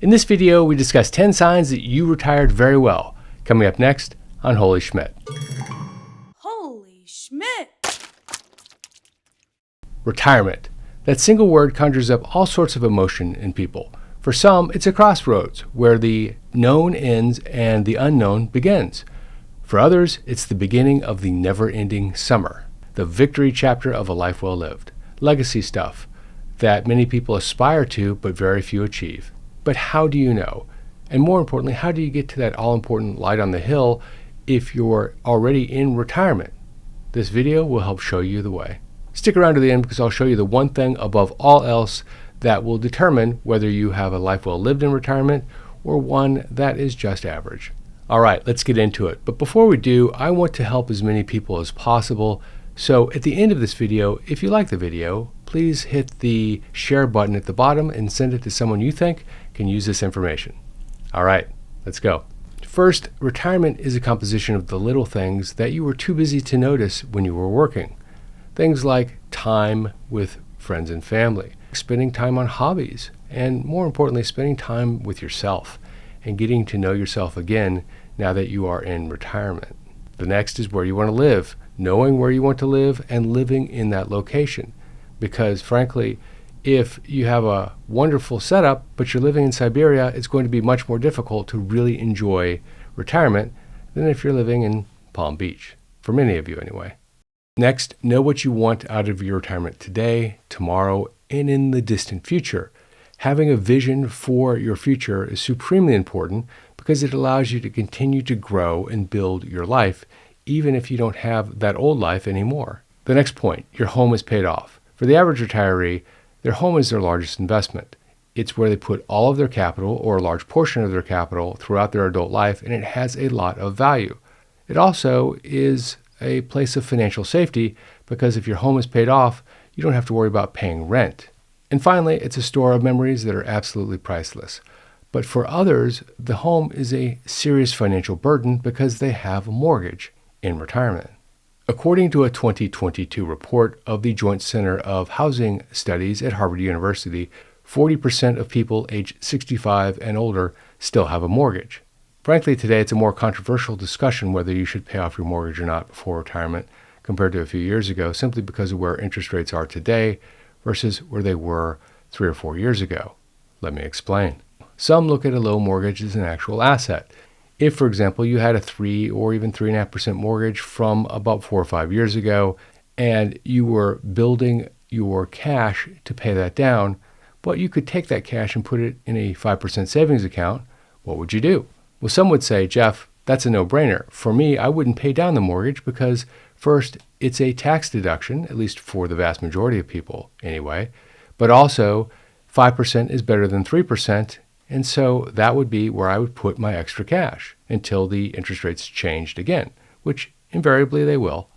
In this video, we discuss 10 signs that you retired very well. Coming up next on Holy Schmidt. Holy Schmidt! Retirement. That single word conjures up all sorts of emotion in people. For some, it's a crossroads where the known ends and the unknown begins. For others, it's the beginning of the never-ending summer, the victory chapter of a life well lived. Legacy stuff that many people aspire to, but very few achieve. But how do you know? And more importantly, how do you get to that all-important light on the hill if you're already in retirement? This video will help show you the way. Stick around to the end because I'll show you the one thing above all else that will determine whether you have a life well lived in retirement or one that is just average. All right, let's get into it. But before we do, I want to help as many people as possible. So at the end of this video, if you like the video, please hit the share button at the bottom and send it to someone you think can use this information. All right, let's go. First, retirement is a composition of the little things that you were too busy to notice when you were working. Things like time with friends and family, spending time on hobbies, and more importantly, spending time with yourself and getting to know yourself again now that you are in retirement. The next is where you want to live, knowing where you want to live and living in that location. Because frankly, if you have a wonderful setup, but you're living in Siberia, it's going to be much more difficult to really enjoy retirement than if you're living in Palm Beach, for many of you anyway. Next, know what you want out of your retirement today, tomorrow, and in the distant future. Having a vision for your future is supremely important because it allows you to continue to grow and build your life, even if you don't have that old life anymore. The next point, your home is paid off. For the average retiree, their home is their largest investment. It's where they put all of their capital or a large portion of their capital throughout their adult life, and it has a lot of value. It also is a place of financial safety because if your home is paid off, you don't have to worry about paying rent. And finally, it's a store of memories that are absolutely priceless. But for others, the home is a serious financial burden because they have a mortgage in retirement. According to a 2022 report of the Joint Center of Housing Studies at Harvard University, 40% of people aged 65 and older still have a mortgage. Frankly, today it's a more controversial discussion whether you should pay off your mortgage or not before retirement compared to a few years ago, simply because of where interest rates are today versus where they were 3 or 4 years ago. Let me explain. Some look at a low mortgage as an actual asset. If, for example, you had a 3 or even 3.5% mortgage from about 4 or 5 years ago, and you were building your cash to pay that down, but you could take that cash and put it in a 5% savings account, what would you do? Well, some would say, Jeff, that's a no-brainer. For me, I wouldn't pay down the mortgage because, first, it's a tax deduction, at least for the vast majority of people anyway, but also 5% is better than 3%, and so that would be where I would put my extra cash until the interest rates changed again, which invariably they will.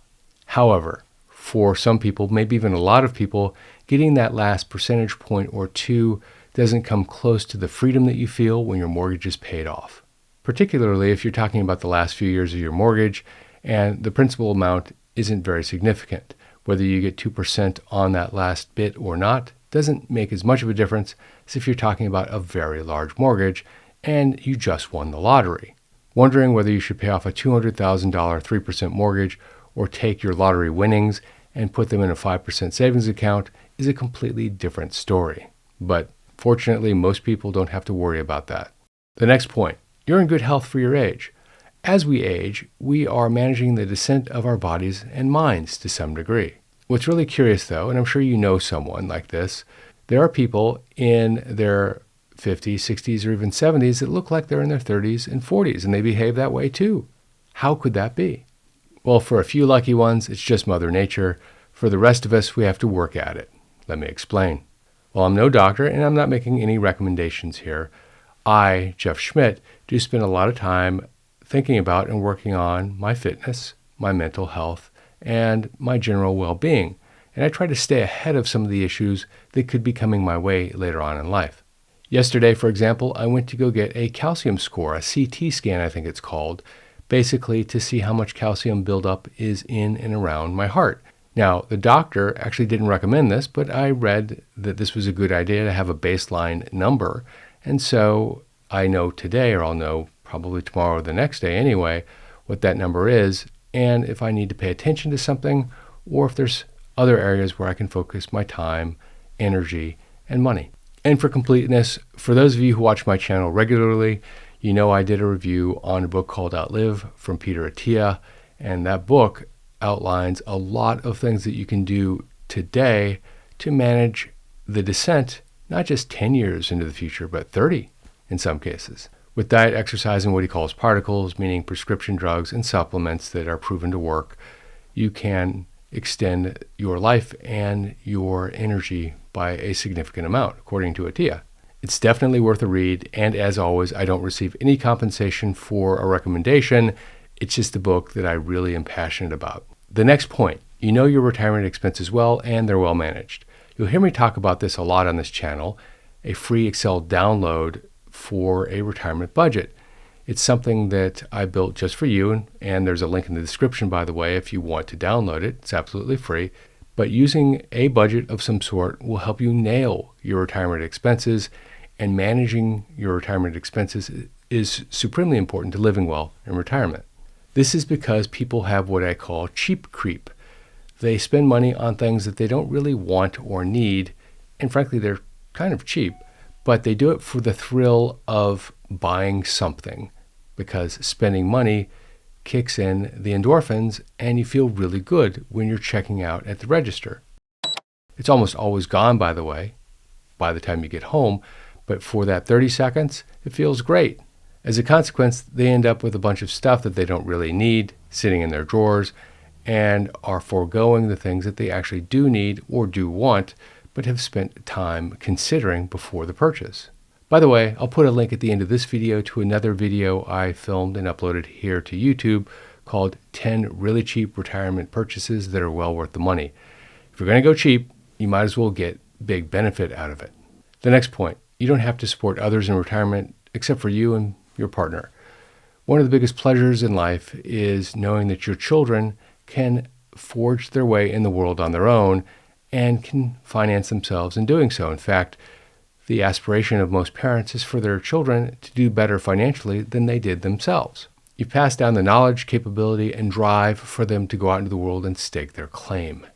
However, for some people, maybe even a lot of people, getting that last percentage point or two doesn't come close to the freedom that you feel when your mortgage is paid off, particularly if you're talking about the last few years of your mortgage and the principal amount isn't very significant. Whether you get 2% on that last bit or not doesn't make as much of a difference as if you're talking about a very large mortgage and you just won the lottery. Wondering whether you should pay off a $200,000 3% mortgage or take your lottery winnings and put them in a 5% savings account is a completely different story. But fortunately, most people don't have to worry about that. The next point, you're in good health for your age. As we age, we are managing the descent of our bodies and minds to some degree. What's really curious though, and I'm sure you know someone like this, there are people in their 50s, 60s, or even 70s that look like they're in their 30s and 40s, and they behave that way too. How could that be? Well, for a few lucky ones, it's just Mother Nature. For the rest of us, we have to work at it. Let me explain. Well, I'm no doctor, and I'm not making any recommendations here. I, Jeff Schmidt, do spend a lot of time thinking about and working on my fitness, my mental health, and my general well-being. And I try to stay ahead of some of the issues that could be coming my way later on in life. Yesterday, for example, I went to go get a calcium score, a CT scan, I think it's called, basically to see how much calcium buildup is in and around my heart. Now, the doctor actually didn't recommend this, but I read that this was a good idea to have a baseline number, And so I know today, or I'll know probably tomorrow or the next day anyway, what that number is, and if I need to pay attention to something, or if there's other areas where I can focus my time, energy, and money. And for completeness, for those of you who watch my channel regularly, you know I did a review on a book called Outlive from Peter Attia, and that book outlines a lot of things that you can do today to manage the descent, not just 10 years into the future, but 30 in some cases. With diet, exercise, and what he calls particles, meaning prescription drugs and supplements that are proven to work, you can extend your life and your energy by a significant amount, according to Attia. It's definitely worth a read, and as always, I don't receive any compensation for a recommendation. It's just a book that I really am passionate about. The next point, you know your retirement expenses well, and they're well managed. You'll hear me talk about this a lot on this channel, a free Excel download for a retirement budget. It's something that I built just for you, and there's a link in the description, by the way, if you want to download it. It's absolutely free. But using a budget of some sort will help you nail your retirement expenses, and managing your retirement expenses is supremely important to living well in retirement. This is because people have what I call cheap creep. They spend money on things that they don't really want or need, and frankly, they're kind of cheap, but they do it for the thrill of buying something, because spending money kicks in the endorphins and you feel really good when you're checking out at the register. It's almost always gone, by the way, by the time you get home, but for that 30 seconds, it feels great. As a consequence, they end up with a bunch of stuff that they don't really need sitting in their drawers and are foregoing the things that they actually do need or do want, but have spent time considering before the purchase. By the way, I'll put a link at the end of this video to another video I filmed and uploaded here to YouTube called 10 Really Cheap Retirement Purchases That Are Well Worth the Money. If you're going to go cheap, you might as well get big benefit out of it. The next point, you don't have to support others in retirement except for you and your partner. One of the biggest pleasures in life is knowing that your children can forge their way in the world on their own and can finance themselves in doing so. In fact, the aspiration of most parents is for their children to do better financially than they did themselves. You pass down the knowledge, capability, and drive for them to go out into the world and stake their claim.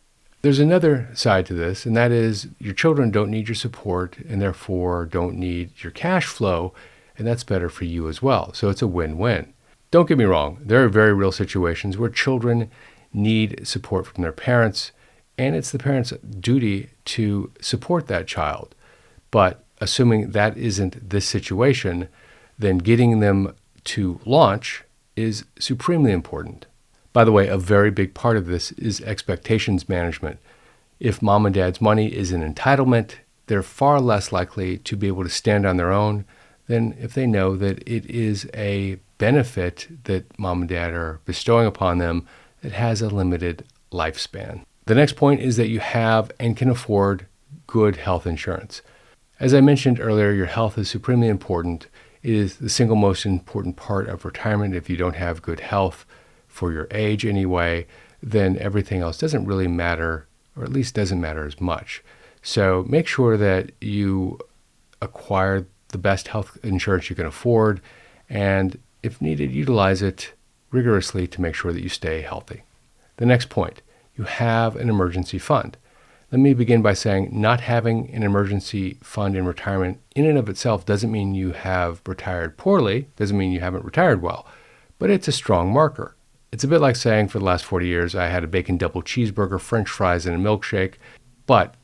There's another side to this, and that is your children don't need your support and therefore don't need your cash flow, and that's better for you as well. So it's a win-win. Don't get me wrong, there are very real situations where children need support from their parents, and it's the parents' duty to support that child. But assuming that isn't this situation, then getting them to launch is supremely important. By the way, a very big part of this is expectations management. If mom and dad's money is an entitlement, they're far less likely to be able to stand on their own than if they know that it is a benefit that mom and dad are bestowing upon them that has a limited lifespan. The next point is that you have and can afford good health insurance. As I mentioned earlier, your health is supremely important. It is the single most important part of retirement. If you don't have good health for your age anyway, then everything else doesn't really matter, or at least doesn't matter as much. So make sure that you acquire the best health insurance you can afford, and if needed, utilize it rigorously to make sure that you stay healthy. The next point, you have an emergency fund. Let me begin by saying not having an emergency fund in retirement in and of itself doesn't mean you have retired poorly, doesn't mean you haven't retired well, but it's a strong marker. It's a bit like saying for the last 40 years, I had a bacon double cheeseburger, French fries, and a milkshake, but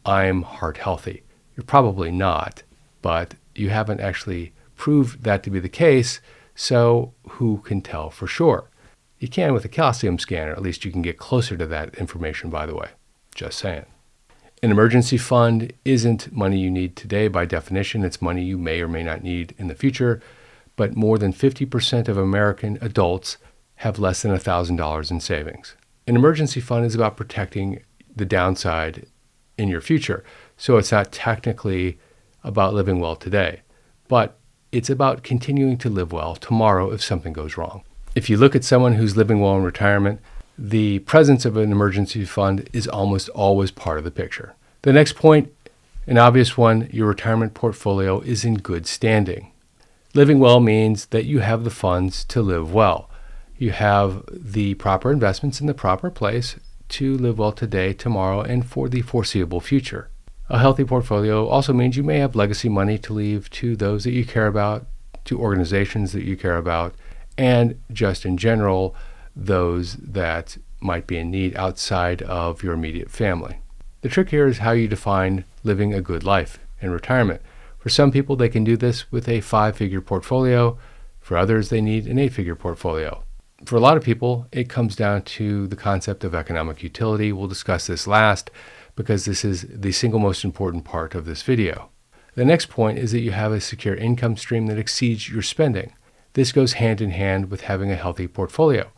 I'm heart healthy. You're probably not, but you haven't actually proved that to be the case, so who can tell for sure? You can with a calcium scanner, at least you can get closer to that information, by the way. Just saying. An emergency fund isn't money you need today by definition. It's money you may or may not need in the future, but more than 50% of American adults have less than $1,000 in savings. An emergency fund is about protecting the downside in your future. So it's not technically about living well today, but it's about continuing to live well tomorrow if something goes wrong. If you look at someone who's living well in retirement, the presence of an emergency fund is almost always part of the picture. The next point, An obvious one, your retirement portfolio is in good standing. Living well means that you have the funds to live well. You have the proper investments in the proper place to live well today, tomorrow, and for the foreseeable future. A healthy portfolio also means you may have legacy money to leave to those that you care about, to organizations that you care about, and just in general, those that might be in need outside of your immediate family. The trick here is how you define living a good life in retirement. For some people, they can do this with a 5-figure portfolio. For others, they need an 8-figure portfolio. For a lot of people, it comes down to the concept of economic utility. We'll discuss this last because this is the single most important part of this video. The next point is that you have a secure income stream that exceeds your spending. This goes hand in hand with having a healthy portfolio.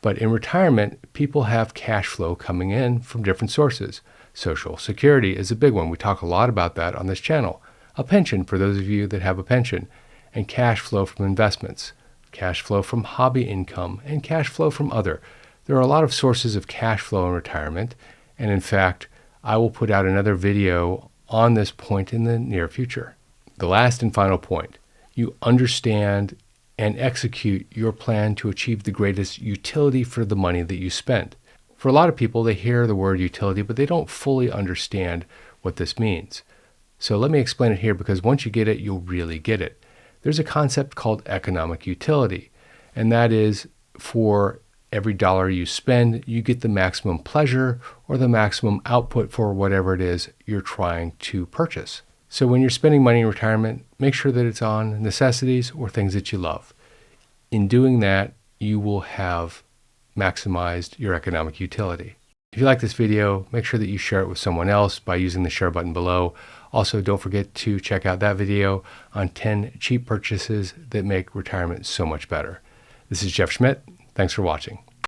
But in retirement, people have cash flow coming in from different sources. Social Security is a big one. We talk a lot about that on this channel. A pension for those of you that have a pension, and cash flow from investments, cash flow from hobby income, and cash flow from other. There are a lot of sources of cash flow in retirement, and in fact, I will put out another video on this point in the near future. The last and final point, you understand and execute your plan to achieve the greatest utility for the money that you spend. For a lot of people, they hear the word utility, but they don't fully understand what this means. So let me explain it here, because once you get it, you'll really get it. There's a concept called economic utility, and that is for every dollar you spend, you get the maximum pleasure or the maximum output for whatever it is you're trying to purchase. So when you're spending money in retirement, make sure that it's on necessities or things that you love. In doing that, you will have maximized your economic utility. If you like this video, make sure that you share it with someone else by using the share button below. Also, don't forget to check out that video on 10 cheap purchases that make retirement so much better. This is Jeff Schmidt. Thanks for watching.